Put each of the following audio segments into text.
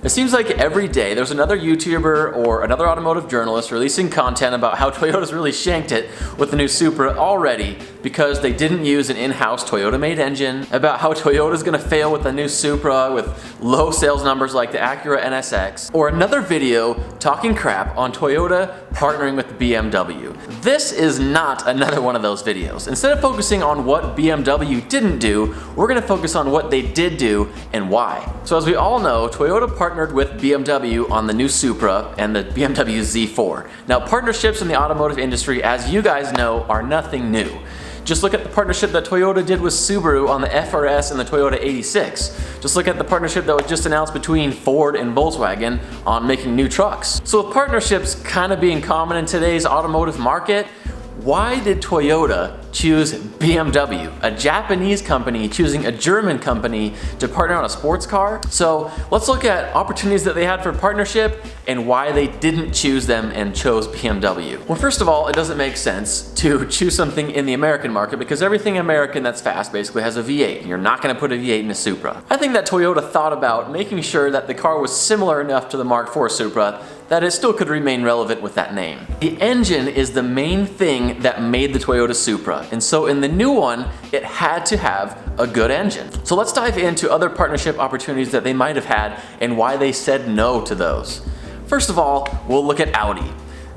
It seems like every day there's another YouTuber or another automotive journalist releasing content about how Toyota's really shanked it with the new Supra already because they didn't use an in-house Toyota-made engine, about how Toyota's gonna fail with the new Supra with low sales numbers like the Acura NSX, or another video talking crap on Toyota partnering with BMW. This is not another one of those videos. Instead of focusing on what BMW didn't do, we're gonna focus on what they did do and why. So as we all know, Toyota partnered with BMW on the new Supra and the BMW Z4. Now, partnerships in the automotive industry, as you guys know, are nothing new. Just look at the partnership that Toyota did with Subaru on the FRS and the Toyota 86. Just look at the partnership that was just announced between Ford and Volkswagen on making new trucks. So with partnerships kind of being common in today's automotive market, why did Toyota choose BMW, a Japanese company choosing a German company to partner on a sports car? So let's look at opportunities that they had for partnership and why they didn't choose them and chose BMW. Well, first of all, it doesn't make sense to choose something in the American market because everything American that's fast basically has a V8. You're not going to put a V8 in a Supra. I think that Toyota thought about making sure that the car was similar enough to the Mark IV Supra that it still could remain relevant with that name. The engine is the main thing that made the Toyota Supra, and so in the new one, it had to have a good engine. So let's dive into other partnership opportunities that they might have had and why they said no to those. First of all, we'll look at Audi.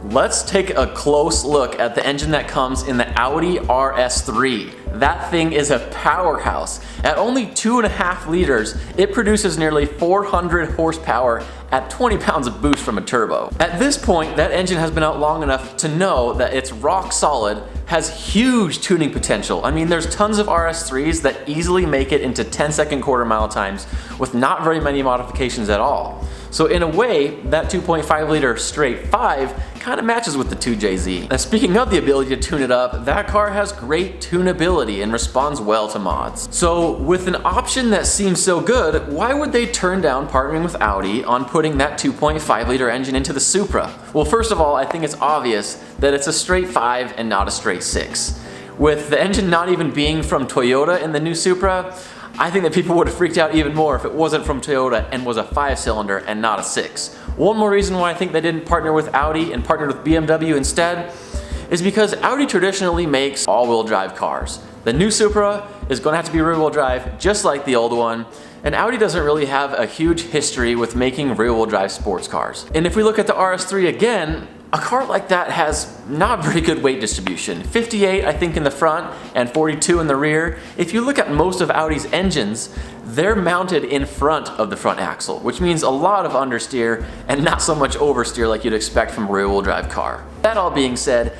Let's take a close look at the engine that comes in the Audi RS3. That thing is a powerhouse. At only 2.5 liters, it produces nearly 400 horsepower at 20 pounds of boost from a turbo. At this point, that engine has been out long enough to know that it's rock solid, has huge tuning potential. I mean, there's tons of RS3s that easily make it into 10-second quarter mile times with not very many modifications at all. So in a way, that 2.5 liter straight 5 kind of matches with the 2JZ. Now speaking of the ability to tune it up, that car has great tunability and responds well to mods. So with an option that seems so good, why would they turn down partnering with Audi on putting that 2.5 liter engine into the Supra? Well, first of all, I think it's obvious that it's a straight 5 and not a straight 6. With the engine not even being from Toyota in the new Supra, I think that people would have freaked out even more if it wasn't from Toyota and was a 5-cylinder and not a 6. One more reason why I think they didn't partner with Audi and partnered with BMW instead is because Audi traditionally makes all-wheel drive cars. The new Supra is going to have to be rear-wheel drive just like the old one, and Audi doesn't really have a huge history with making rear-wheel drive sports cars. And if we look at the RS3 again, a car like that has not very good weight distribution. 58 I think in the front and 42 in the rear. If you look at most of Audi's engines, they're mounted in front of the front axle, which means a lot of understeer and not so much oversteer like you'd expect from a rear-wheel drive car. That all being said,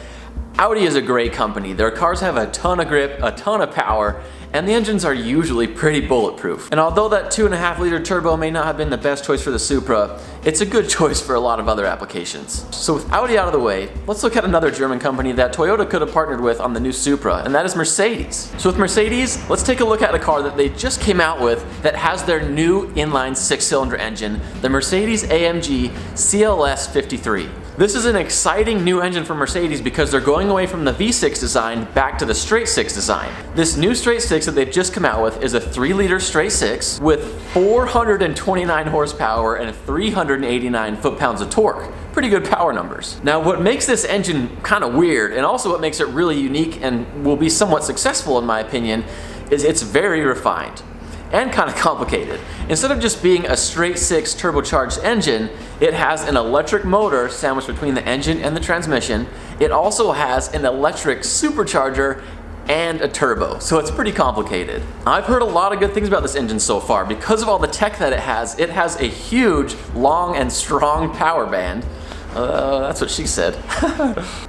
Audi is a great company. Their cars have a ton of grip, a ton of power, and the engines are usually pretty bulletproof. And although that 2.5 liter turbo may not have been the best choice for the Supra, it's a good choice for a lot of other applications. So with Audi out of the way, let's look at another German company that Toyota could have partnered with on the new Supra, and that is Mercedes. So with Mercedes, let's take a look at a car that they just came out with that has their new inline 6-cylinder engine, the Mercedes AMG CLS 53. This is an exciting new engine for Mercedes because they're going away from the V6 design back to the straight 6 design. This new straight 6 that they've just come out with is a 3-liter straight 6 with 429 horsepower and 389 foot-pounds of torque. Pretty good power numbers. Now what makes this engine kind of weird, and also what makes it really unique and will be somewhat successful in my opinion, is it's very refined and kind of complicated. Instead of just being a straight 6 turbocharged engine, it has an electric motor sandwiched between the engine and the transmission. It also has an electric supercharger and a turbo, so it's pretty complicated. I've heard a lot of good things about this engine so far. Because of all the tech that it has a huge, long and strong power band. That's what she said.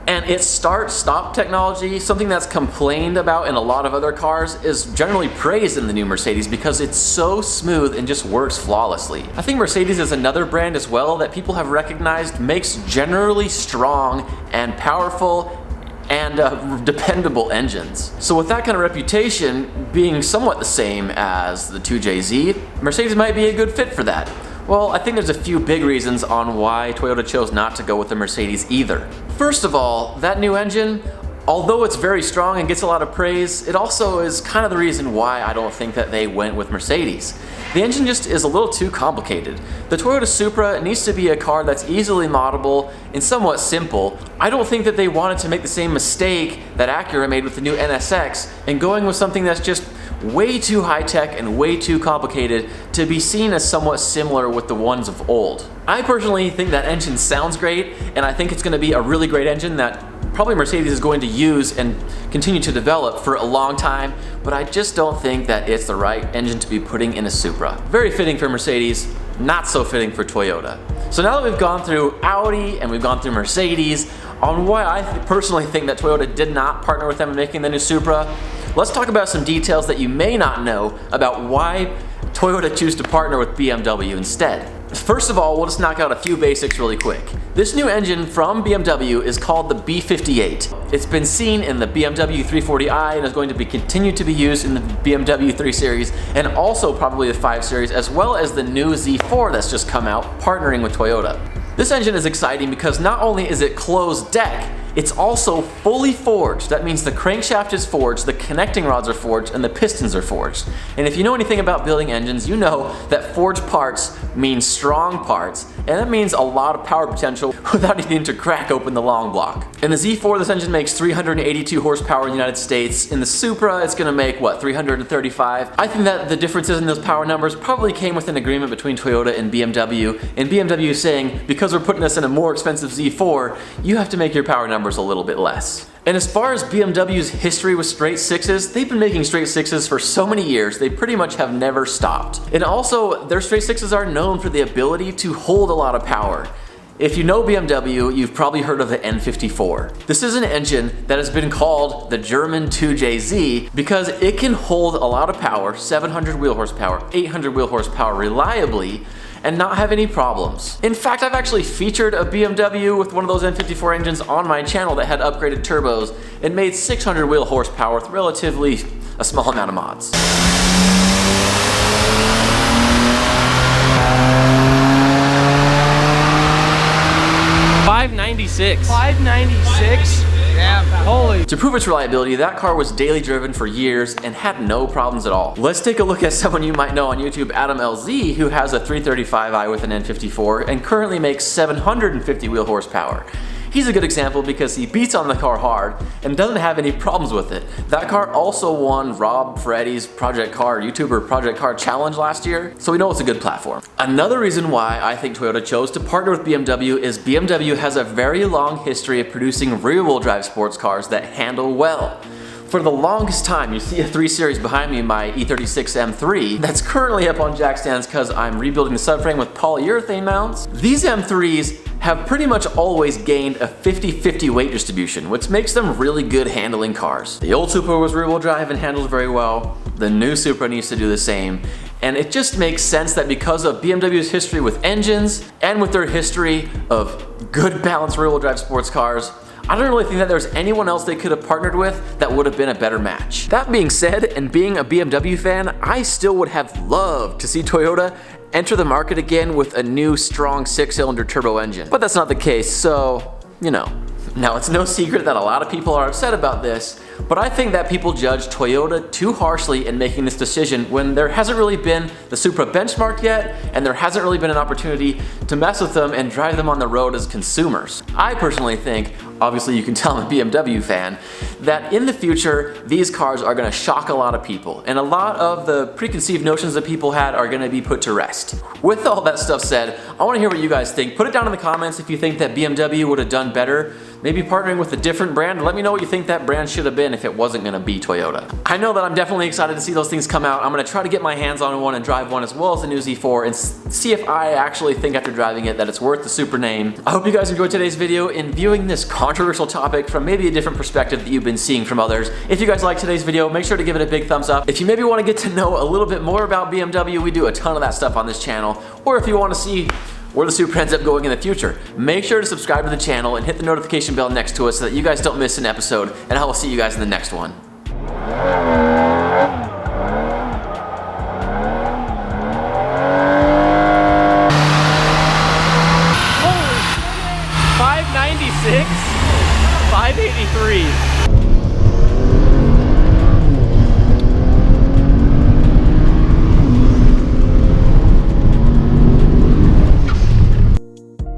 And its start-stop technology, something that's complained about in a lot of other cars, is generally praised in the new Mercedes because it's so smooth and just works flawlessly. I think Mercedes is another brand as well that people have recognized makes generally strong and powerful and dependable engines. So with that kind of reputation being somewhat the same as the 2JZ, Mercedes might be a good fit for that. Well, I think there's a few big reasons on why Toyota chose not to go with the Mercedes either. First of all, that new engine, Although it's very strong and gets a lot of praise, it also is kind of the reason why I don't think that they went with Mercedes. The engine just is a little too complicated. The Toyota Supra needs to be a car that's easily moddable and somewhat simple. I don't think that they wanted to make the same mistake that Acura made with the new NSX and going with something that's just way too high-tech and way too complicated to be seen as somewhat similar with the ones of old. I personally think that engine sounds great, and I think it's going to be a really great engine that probably Mercedes is going to use and continue to develop for a long time, but I just don't think that it's the right engine to be putting in a Supra. Very fitting for Mercedes, not so fitting for Toyota. So now that we've gone through Audi and we've gone through Mercedes on why I personally think that Toyota did not partner with them in making the new Supra, let's talk about some details that you may not know about why Toyota chose to partner with BMW instead. First of all, we'll just knock out a few basics really quick. This new engine from BMW is called the B58. It's been seen in the BMW 340i and is going to be continued to be used in the BMW 3 Series and also probably the 5 Series, as well as the new Z4 that's just come out partnering with Toyota. This engine is exciting because not only is it closed deck, it's also fully forged. That means the crankshaft is forged, the connecting rods are forged, and the pistons are forged. And if you know anything about building engines, you know that forged parts mean strong parts, and that means a lot of power potential without needing to crack open the long block. In the Z4, this engine makes 382 horsepower in the United States. In the Supra, it's gonna make, what, 335? I think that the differences in those power numbers probably came with an agreement between Toyota and BMW saying, because we're putting this in a more expensive Z4, you have to make your power numbers a little bit less. And as far as BMW's history with straight sixes, they've been making straight sixes for so many years, they pretty much have never stopped. And also, their straight sixes are known for the ability to hold a lot of power. If you know BMW, you've probably heard of the N54. This is an engine that has been called the German 2JZ because it can hold a lot of power, 700 wheel horsepower, 800 wheel horsepower reliably, and not have any problems. In fact, I've actually featured a BMW with one of those N54 engines on my channel that had upgraded turbos and made 600 wheel horsepower with relatively a small amount of mods. $596. Yeah, holy. To prove its reliability, that car was daily driven for years and had no problems at all. Let's take a look at someone you might know on YouTube, Adam LZ, who has a 335i with an N54 and currently makes 750 wheel horsepower. He's a good example because he beats on the car hard and doesn't have any problems with it. That car also won Rob Freddy's YouTuber Project Car Challenge last year, so we know it's a good platform. Another reason why I think Toyota chose to partner with BMW is BMW has a very long history of producing rear-wheel drive sports cars that handle well. For the longest time, you see a 3 Series behind me, my E36 M3, that's currently up on jack stands because I'm rebuilding the subframe with polyurethane mounts. These M3s have pretty much always gained a 50-50 weight distribution, which makes them really good handling cars. The old Supra was rear-wheel drive and handles very well. The new Supra needs to do the same. And it just makes sense that because of BMW's history with engines and with their history of good balanced rear-wheel drive sports cars, I don't really think that there's anyone else they could have partnered with that would have been a better match. That being said, and being a BMW fan, I still would have loved to see Toyota enter the market again with a new strong 6-cylinder turbo engine. But that's not the case, so, you know. Now, it's no secret that a lot of people are upset about this, but I think that people judge Toyota too harshly in making this decision when there hasn't really been the Supra benchmarked yet, and there hasn't really been an opportunity to mess with them and drive them on the road as consumers. I personally think, obviously you can tell I'm a BMW fan, that in the future, these cars are gonna shock a lot of people, and a lot of the preconceived notions that people had are gonna be put to rest. With all that stuff said, I wanna hear what you guys think. Put it down in the comments if you think that BMW would have done better, maybe partnering with a different brand. Let me know what you think that brand should have been if it wasn't gonna be Toyota. I know that I'm definitely excited to see those things come out. I'm gonna try to get my hands on one and drive one as well as the new Z4 and see if I actually think after driving it that it's worth the Supra name. I hope you guys enjoyed today's video in viewing this controversial topic from maybe a different perspective that you've been seeing from others. If you guys liked today's video, make sure to give it a big thumbs up. If you maybe wanna get to know a little bit more about BMW, we do a ton of that stuff on this channel. Or if you wanna see where the Supra ends up going in the future, make sure to subscribe to the channel and hit the notification bell next to it so that you guys don't miss an episode, and I will see you guys in the next one. Holy 596, 583.